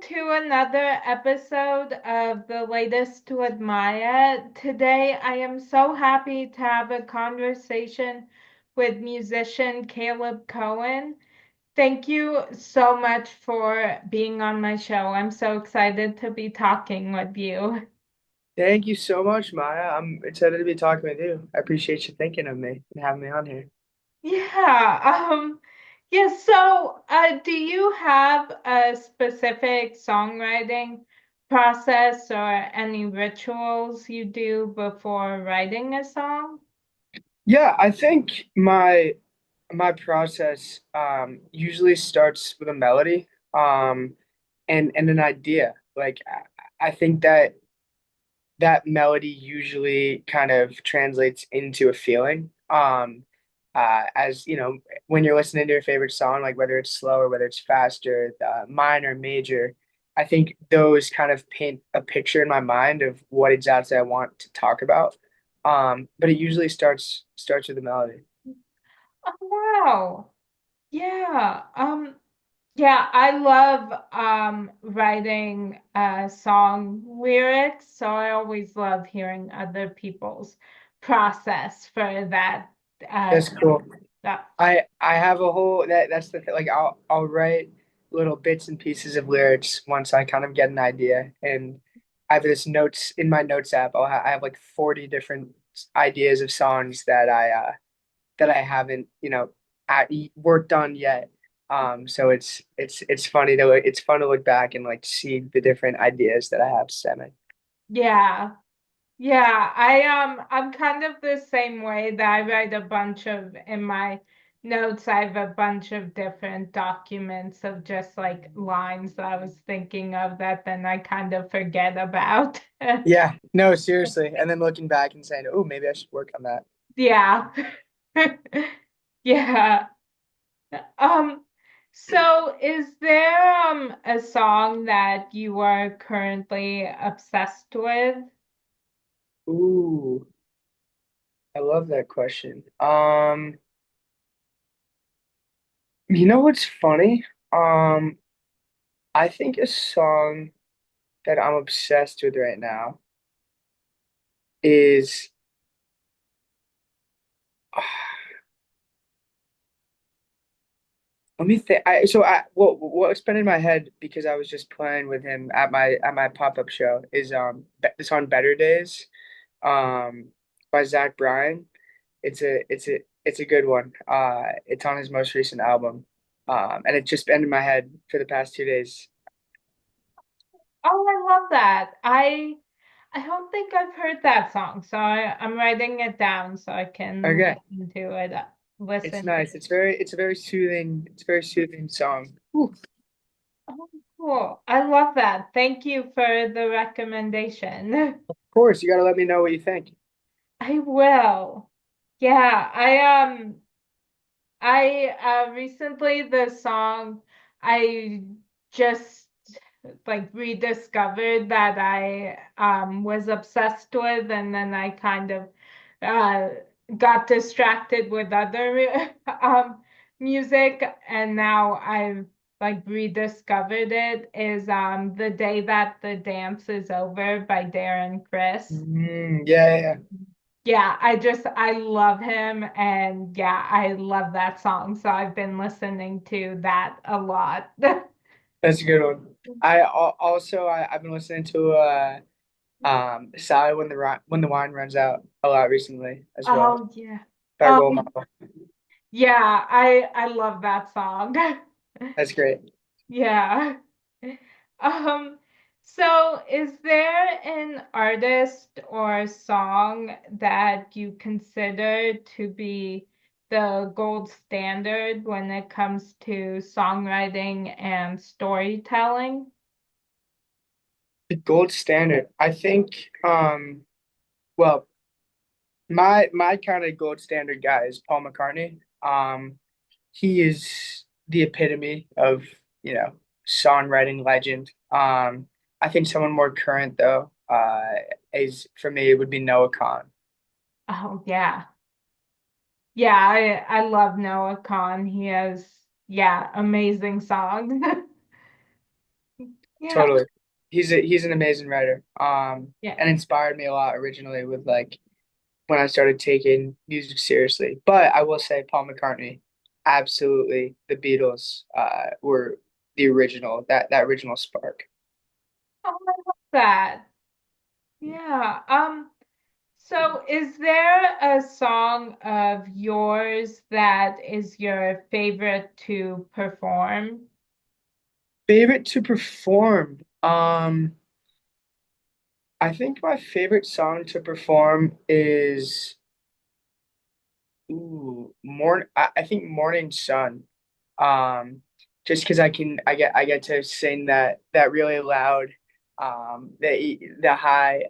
to another episode of the latest to admire. Today, I am so happy to have a conversation with musician Kaleb Cohen. Thank you so much for being on my show. I'm so excited to be talking with you. Thank you so much, Maya. I'm excited to be talking with you. I appreciate you thinking of me and having me on here. Yeah, yeah, do you have a specific songwriting process or any rituals you do before writing a song? Yeah, I think my process usually starts with a melody and an idea. I think that melody usually kind of translates into a feeling. As you know, when you're listening to your favorite song, like whether it's slow or whether it's faster, minor, major, I think those kind of paint a picture in my mind of what exactly I want to talk about. But it usually starts with a melody. Oh, wow. Yeah. Yeah, I love writing song lyrics, so I always love hearing other people's process for that That's cool. stuff. I have a whole that's the thing. Like I'll write little bits and pieces of lyrics once I kind of get an idea, and I have this notes in my notes app. I have like 40 different ideas of songs that I haven't worked on yet. So it's funny to it's fun to look back and like see the different ideas that I have stemming. Yeah. Yeah, I'm kind of the same way that I write a bunch of in my notes. I have a bunch of different documents of just like lines that I was thinking of that then I kind of forget about. Yeah, no, seriously. And then looking back and saying, oh, maybe I should work on that. Yeah. Yeah. Um, so is there a song that you are currently obsessed with? Ooh, I love that question. You know what's funny? Um, I think a song that I'm obsessed with right now is let me think. What's been in my head because I was just playing with him at my pop-up show is the song Better Days by Zach Bryan. It's a good one. It's on his most recent album. And it's just been in my head for the past 2 days. Oh, I love that. I don't think I've heard that song, so I'm writing it down so I can Okay. listen to it. It's Listen. nice. It's a very soothing, it's a very soothing song. Ooh, of Oh, cool. I love that. Thank you for the recommendation. course, you gotta let me know what you think. I will. Yeah, I recently the song I just like rediscovered that I was obsessed with, and then I kind of uh got distracted with other music, and now I've like rediscovered it is The Day That the Dance Is Over by Darren Chris. Yeah, yeah. Yeah, I love him, and yeah, I love that song. So I've been listening to that a lot. That's a good one. I've been listening to Sally when the wine runs out a lot recently as well. Oh yeah. By Oh Role Model. yeah, I love that song. That's great. Yeah. Um, so is there an artist or song that you consider to be the gold standard when it comes to songwriting and storytelling? The gold standard. I think well, my kind of gold standard guy is Paul McCartney. He is the epitome of, you know, songwriting legend. I think someone more current though, is for me it would be Noah Kahan. Oh yeah. Yeah, I love Noah Kahan. He has yeah, amazing songs. Yeah. Totally. He's an amazing writer. Yeah. And inspired me a lot originally with like when I started taking music seriously. But I will say Paul McCartney, absolutely the Beatles were the original, that original spark. Oh, I love that. Yeah. So is there a song of yours that is your favorite to perform? Favorite to perform. I think my favorite song to perform is I think Morning Sun. Um, just because I get to sing that really loud, the high.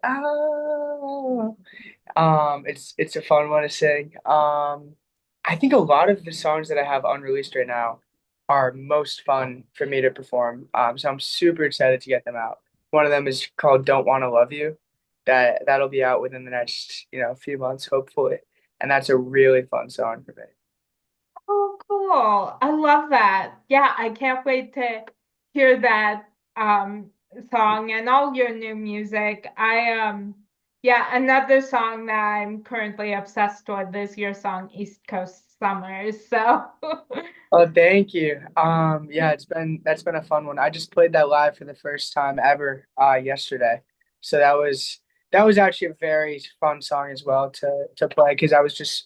It's a fun one to sing. I think a lot of the songs that I have unreleased right now are most fun for me to perform. So I'm super excited to get them out. One of them is called "Don't Wanna Love You." That'll be out within the next, few months, hopefully. And that's a really fun song for me. Oh, cool. I love that. Yeah, I can't wait to hear that song and all your new music. Yeah, another song that I'm currently obsessed with is your song East Coast Summers. So Oh, thank you. Yeah, that's been a fun one. I just played that live for the first time ever yesterday. So that was actually a very fun song as well to play because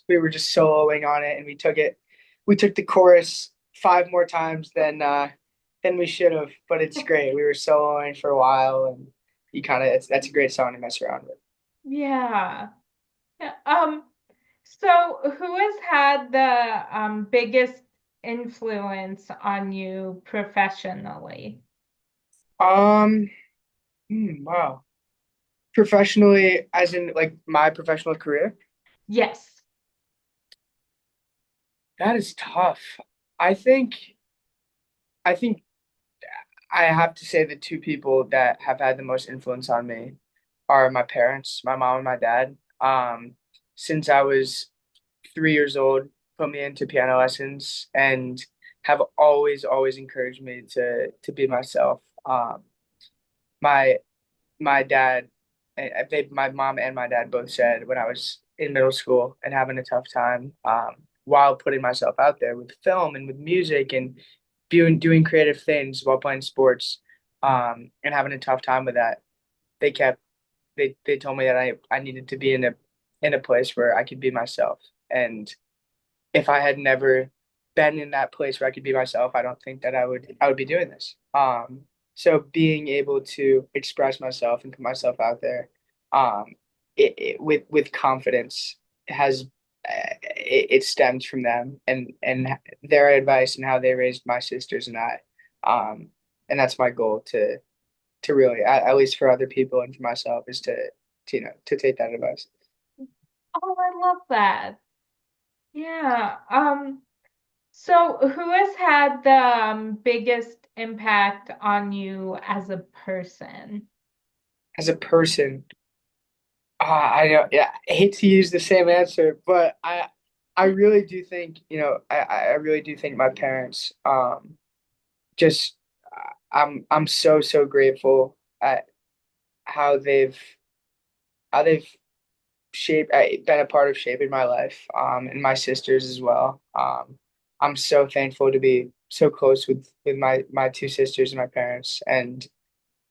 we were just soloing on it and we took the chorus five more times than we should have, but it's great. We were soloing for a while and you kind of that's a great song to mess around with. yeah. Yeah, so who has had the biggest influence on you professionally? Um, wow. Professionally, as in like my professional career? Yes. That is tough. I think I think I have to say the two people that have had the most influence on me are my parents, my mom and my dad. Since I was 3 years old, put me into piano lessons and have always encouraged me to be myself. My my dad, my mom and my dad both said when I was in middle school and having a tough time, while putting myself out there with film and with music and doing creative things while playing sports, and having a tough time with that, they kept they told me that I needed to be in a place where I could be myself. And if I had never been in that place where I could be myself, I don't think that I would be doing this. So being able to express myself and put myself out there, with confidence has it stems from them and their advice and how they raised my sisters and I, and that's my goal to really at least for other people and for myself is to take that advice. Oh, I love that. Yeah. So who has had the biggest impact on you as a person? As a person, I don't, yeah, I hate to use the same answer, but I really do think, I really do think my parents, just, I'm so grateful at how they've shaped, been a part of shaping my life, and my sisters as well. I'm so thankful to be so close with my two sisters and my parents, and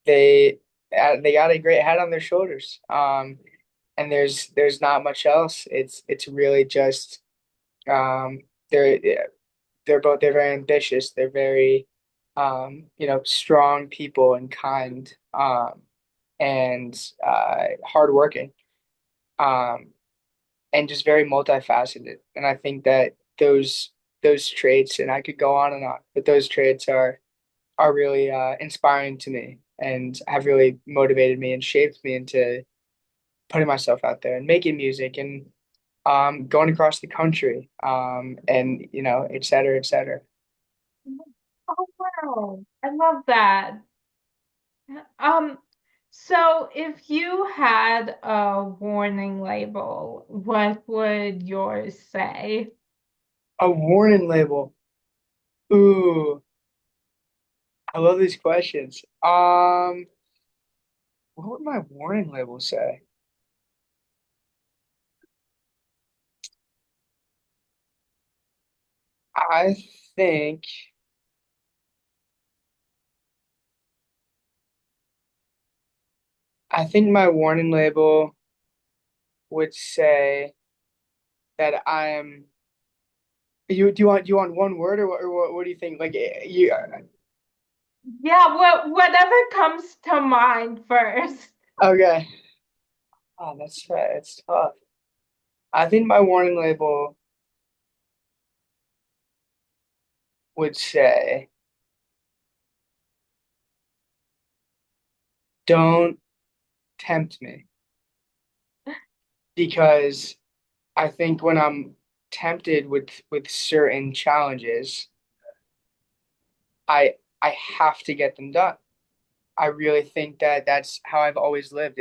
they, they got a great head on their shoulders. And there's not much else. It's really just, um, they're they're very ambitious. They're very, strong people and kind, and hardworking, um, and just very multifaceted. And I think that those traits, and I could go on and on, but those traits are really inspiring to me and have really motivated me and shaped me into putting myself out there and making music and, going across the country, and et cetera, et cetera. Oh, wow. I love that. Um, so if you had a warning label, what would yours say? A warning label. Ooh, I love these questions. What would my warning label say? I think I think my warning label would say that I'm you do you want one word or what do you think? Like you Yeah, whatever comes to mind first. okay. Oh, that's right. It's tough. I think my warning label would say, don't tempt me. Because I think when I'm tempted with certain challenges, I have to get them done. I really think that that's how I've always lived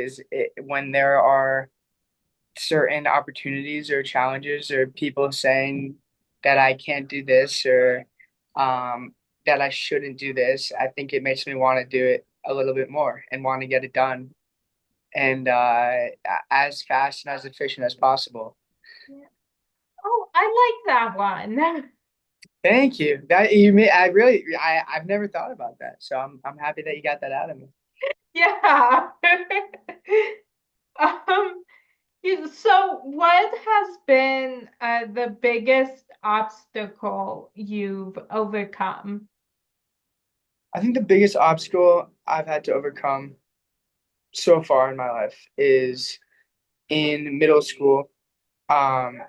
when there are certain opportunities or challenges or people saying that I can't do this or that I shouldn't do this, I think it makes me want to do it a little bit more and want to get it done and as fast and as efficient as possible. Yeah. Oh, I like that one. Thank you. That you may I really I've never thought about that. So I'm happy that you got that out of me. Yeah. Um, so what has been the biggest obstacle you've overcome? I think the biggest obstacle I've had to overcome so far in my life is in middle school. Um,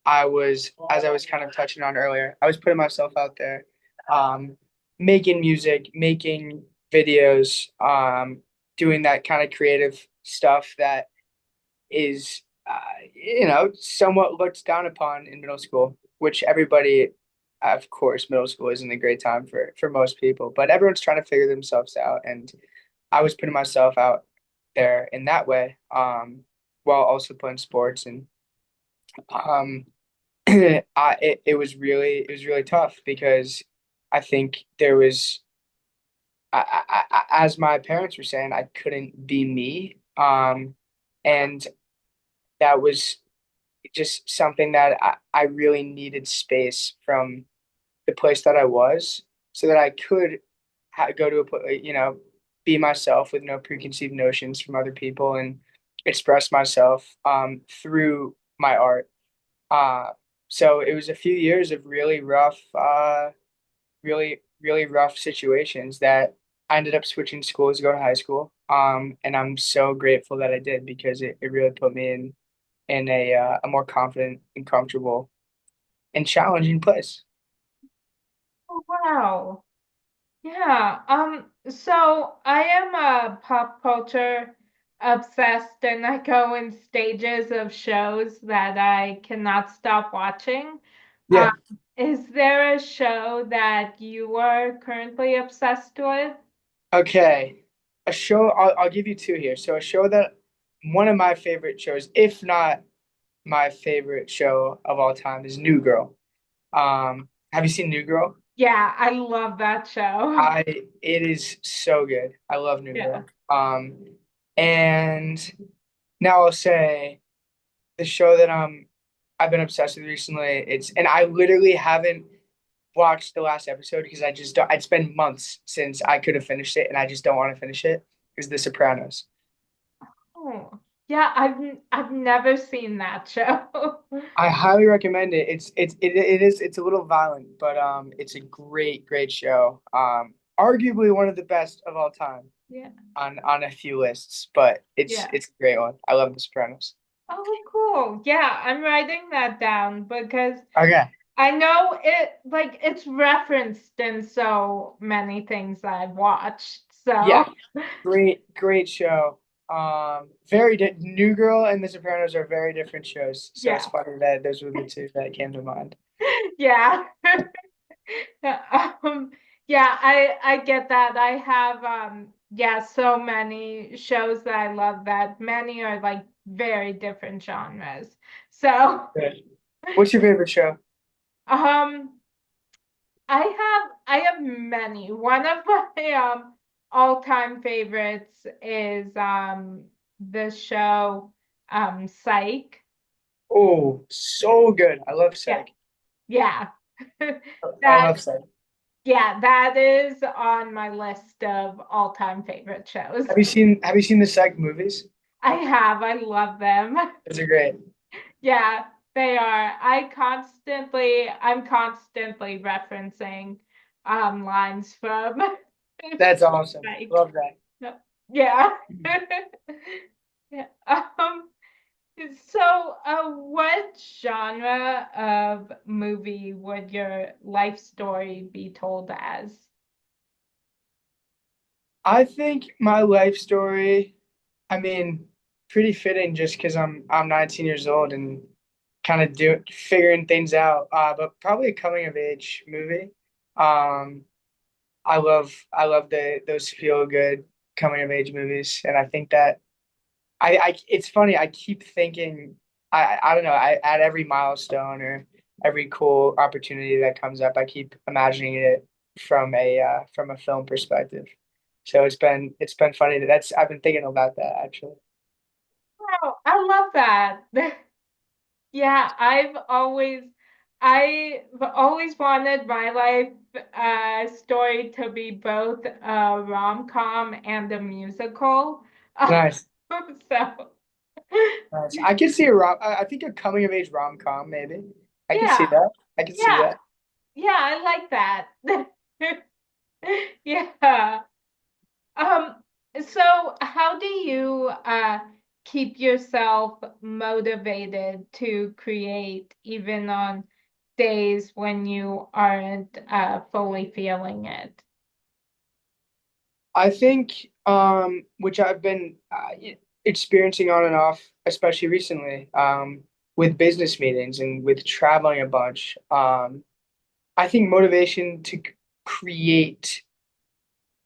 as I was kind of touching on earlier, I was putting myself out there, um, making music, making videos, doing that kind of creative stuff that is, somewhat looked down upon in middle school, which everybody, of course, middle school isn't a great time for most people, but everyone's trying to figure themselves out, and I was putting myself out there in that way, while also playing sports and um it was really tough because I think there was as my parents were saying I couldn't be me and that was just something that I really needed space from the place that I was so that I could go to be myself with no preconceived notions from other people and express myself through my art. Uh, so it was a few years of really rough situations that I ended up switching schools to go to high school. And I'm so grateful that I did because it really put me in a more confident and comfortable and challenging place. Oh, wow. Yeah. So I am a pop culture obsessed and I go in stages of shows that I cannot stop watching. Um, Yeah. is there a show that you are currently obsessed with? Okay. A show, I'll give you two here. So a show that one of my favorite shows, if not my favorite show of all time, is New Girl. Have you seen New Girl? Yeah, I love that show. It is so good. I love New Yeah. Girl. And now I'll say the show that I've been obsessed with recently. And I literally haven't watched the last episode because I just don't. It's been months since I could have finished it, and I just don't want to finish it. Is The Sopranos. Oh, yeah, I've never seen that show. I highly recommend it. It's a little violent, but it's a great show. Arguably one of the best of all time Yeah, on a few lists, but yeah. it's a great one. I love The Sopranos. Oh, cool. Yeah, I'm writing that down because Okay. I know it's referenced in so many things I've watched. Yeah, So, great show. New Girl and The Sopranos are very different shows, so it's yeah. funny that those were the two that came to mind. Yeah. Um, yeah, I get that. I have yeah, so many shows that I love that many are like very different genres. So, Good. What's your favorite show? um I have I have many. One of my all-time favorites is the show Psych. Oh, so good. I love Yeah. Psych. Yeah. I That love Psych. yeah, that is on my list of all-time favorite shows. Have you seen the Psych movies? I love them. Those are great. Yeah, they are. I'm constantly referencing lines from That's awesome. like Love that. yeah. Yeah. So what genre of movie would your life story be told as? I think my life story, I mean, pretty fitting just because I'm 19 years old and kind of do figuring things out. But probably a coming of age movie. Um, I love the those feel good coming of age movies, and I think that I it's funny. I keep thinking I don't know. At every milestone or every cool opportunity that comes up, I keep imagining it from a film perspective. So it's been funny. That's I've been thinking about that actually. Oh, I love that. Yeah, I've always wanted my life story to be both a rom-com and a musical. Nice, So nice. I could see a rom. I think a coming of age rom com maybe. I could see yeah, that. I could see yeah, that. yeah, I like that. Yeah. Um, so how do you keep yourself motivated to create even on days when you aren't fully feeling it? I think which I've been experiencing on and off, especially recently, with business meetings and with traveling a bunch. I think motivation to create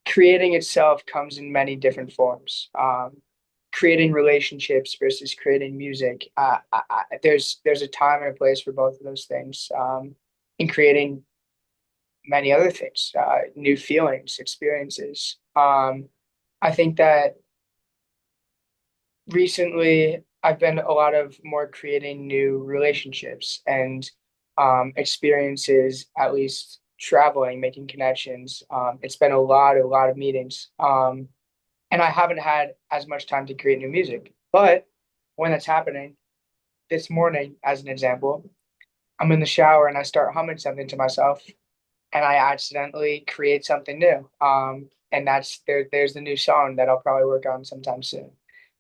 creating itself comes in many different forms. Creating relationships versus creating music. There's a time and a place for both of those things. In creating many other things, new feelings, experiences. I think that recently I've been a lot of more creating new relationships and experiences, at least traveling, making connections. It's been a lot of meetings. And I haven't had as much time to create new music. But when that's happening, this morning, as an example, I'm in the shower and I start humming something to myself and I accidentally create something new. And there's the new song that I'll probably work on sometime soon.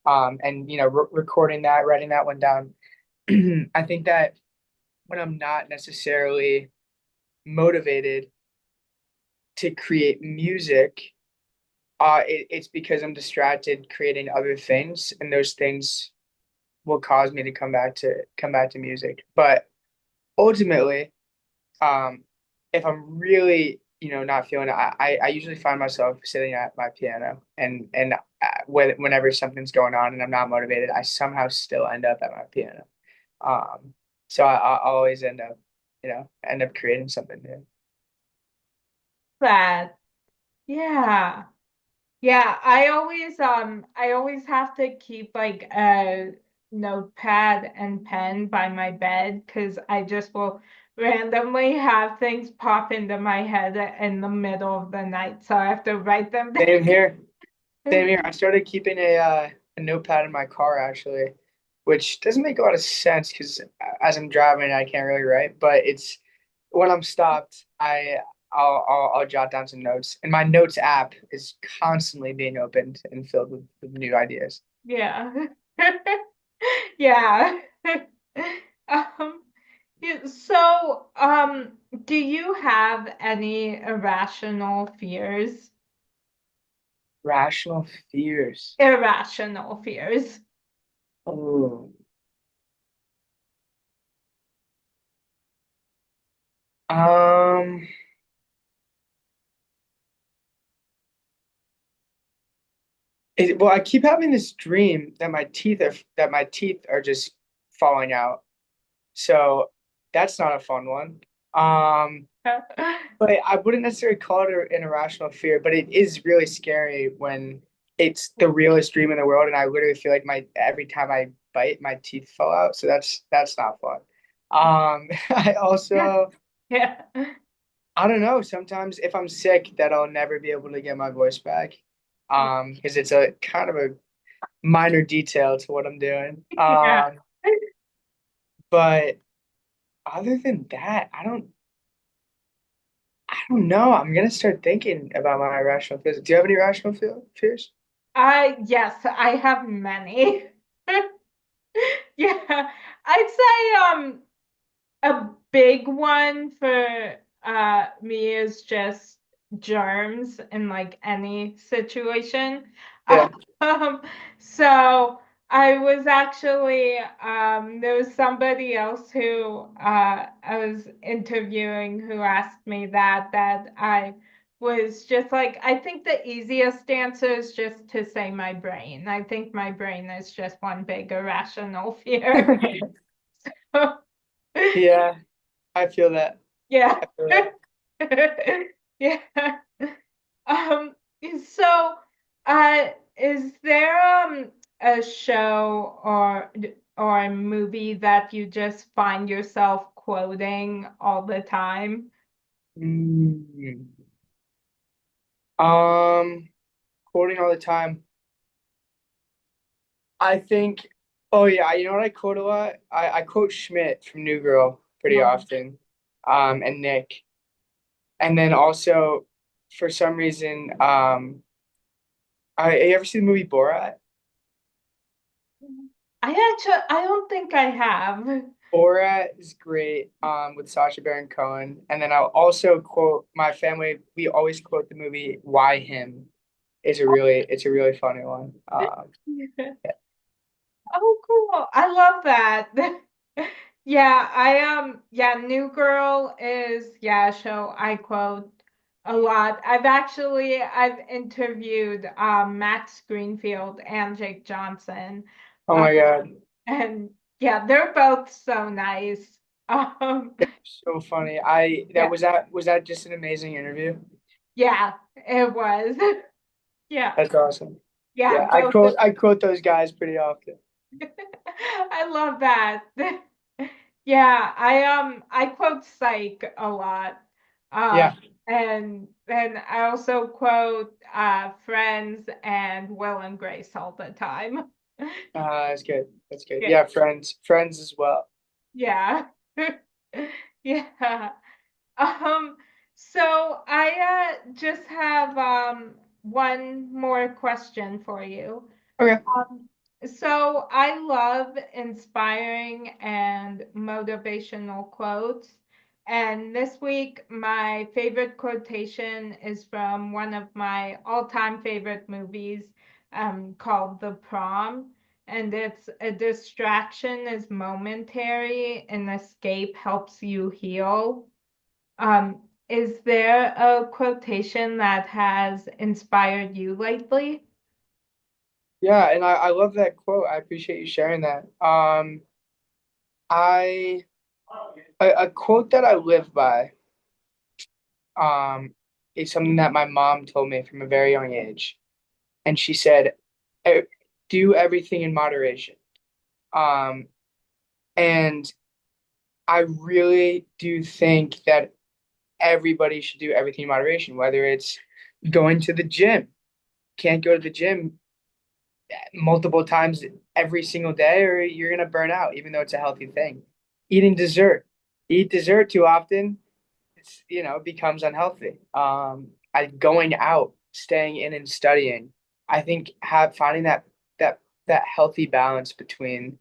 And recording that, writing that one down. I think that when I'm not necessarily motivated to create music, it's because I'm distracted creating other things, and those things will cause me to come back to music. But ultimately, Um, if I'm really, not feeling it, I usually find myself sitting at my piano whenever something's going on and I'm not motivated, I somehow still end up at my piano. Um, so I'll always end up creating something new. That, yeah. Yeah, I always have to keep like a notepad and pen by my bed because I just will randomly have things pop into my head in the middle of the night. So I have to write them Same here. Same down. here. I started keeping a notepad in my car actually, which doesn't make a lot of sense because as I'm driving, I can't really write. But it's when I'm stopped, I'll jot down some notes, and my notes app is constantly being opened and filled with new ideas. Yeah. Yeah. Um, yeah, so, do you have any irrational fears? Rational fears. Irrational fears. Oh. Um. Well, I keep having this dream that my teeth are just falling out. So that's not a fun one. Um, but I wouldn't necessarily call it an irrational fear, but it is really scary when it's the realest dream in the world, and I literally feel like my every time I bite, my teeth fall out. So that's not fun. I also Yeah. I don't know. Sometimes if I'm sick, that I'll never be able to get my voice back. Because it's a kind of a minor detail to what I'm doing. Yeah. But other than that, I don't know. I'm gonna start thinking about my irrational fears. Do you have any irrational fears? Yes, I have many. Yeah. I'd say a big one for me is just germs in like any situation. Yeah. Um, so I was actually there was somebody else who I was interviewing who asked me that I was just like I think the easiest answer is just to say my brain. I think my brain is just one big irrational fear. Yeah, I feel that. Yeah. I feel that. Yeah. Um, so, is there a show or a movie that you just find yourself quoting all the time? Mm. Um, Quoting all the time. I think, oh yeah, you know what I quote a lot? I quote Schmidt from New Girl pretty Mhm. often, and Nick. And then also, for some reason, you ever seen the movie Borat? I don't think I have. Borat is great, with Sacha Baron Cohen. And then I'll also quote my family. We always quote the movie Why Him. It's a really funny one. Oh, cool. I love that. Yeah, yeah, New Girl is a show I quote a lot. I've interviewed Max Greenfield and Jake Johnson. Oh Uh, my God, and yeah, they're both so nice. Um so funny. I that yeah, was that just an amazing interview? yeah, it was. Yeah. That's awesome. Yeah, Yeah, both of I quote those guys pretty often. I love that. Yeah, I quote Psych a lot. Um Yeah, and I also quote Friends and Will and Grace all the time. that's good. That's good. Yeah. Yeah, friends as well. Yeah. Yeah. Um, so I just have one more question for you. Okay. Um, so I love inspiring and motivational quotes. And this week, my favorite quotation is from one of my all-time favorite movies, called The Prom. And it's a distraction is momentary, and escape helps you heal. Is there a quotation that has inspired you lately? Yeah, and I love that quote. I appreciate you sharing that. I a quote that I live by, um, is something that my mom told me from a very young age, and she said, "E- "Do everything in moderation." Um, and I really do think that everybody should do everything in moderation, whether it's going to the gym. Can't go to the gym multiple times every single day, or you're gonna burn out, even though it's a healthy thing. Eating dessert, eat dessert too often, it's becomes unhealthy. Going out, staying in and studying. I think have finding that healthy balance between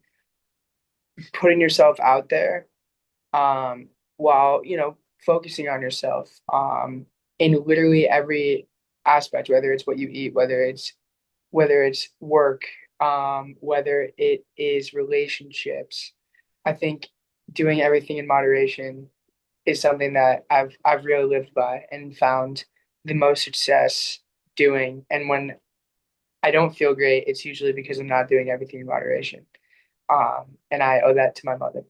putting yourself out there, um, while focusing on yourself, in literally every aspect, whether it's what you eat, whether it's work, whether it is relationships. I think doing everything in moderation is something that I've really lived by and found the most success doing. And when I don't feel great, it's usually because I'm not doing everything in moderation. And I owe that to my mother.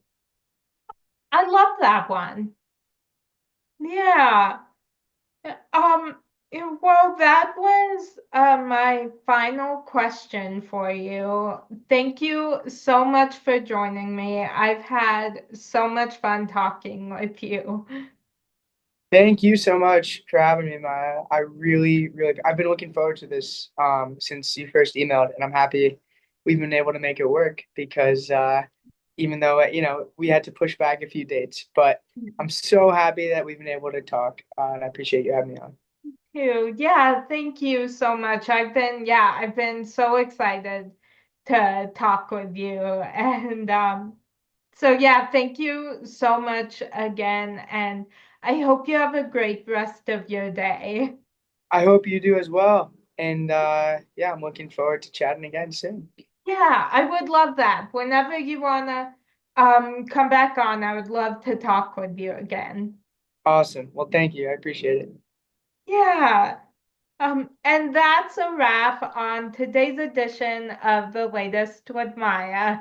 I love that one. Yeah. Um, well, that was my final question for you. Thank you so much for joining me. I've had so much fun talking with you. Thank you so much for having me, Maya. I really, really, I've been looking forward to this since you first emailed, and I'm happy we've been able to make it work because even though we had to push back a few dates, but I'm so happy that we've been able to talk, and I appreciate you having me on. You. Yeah, thank you so much. I've been so excited to talk with you. And so yeah, thank you so much again. And I hope you have a great rest of your day. I hope you do as well, and yeah, I'm looking forward to chatting again soon. Yeah, I would love that. Whenever you wanna come back on, I would love to talk with you again. Awesome. Well, thank you. I appreciate it. Yeah. And that's a wrap on today's edition of The Latest with Maya.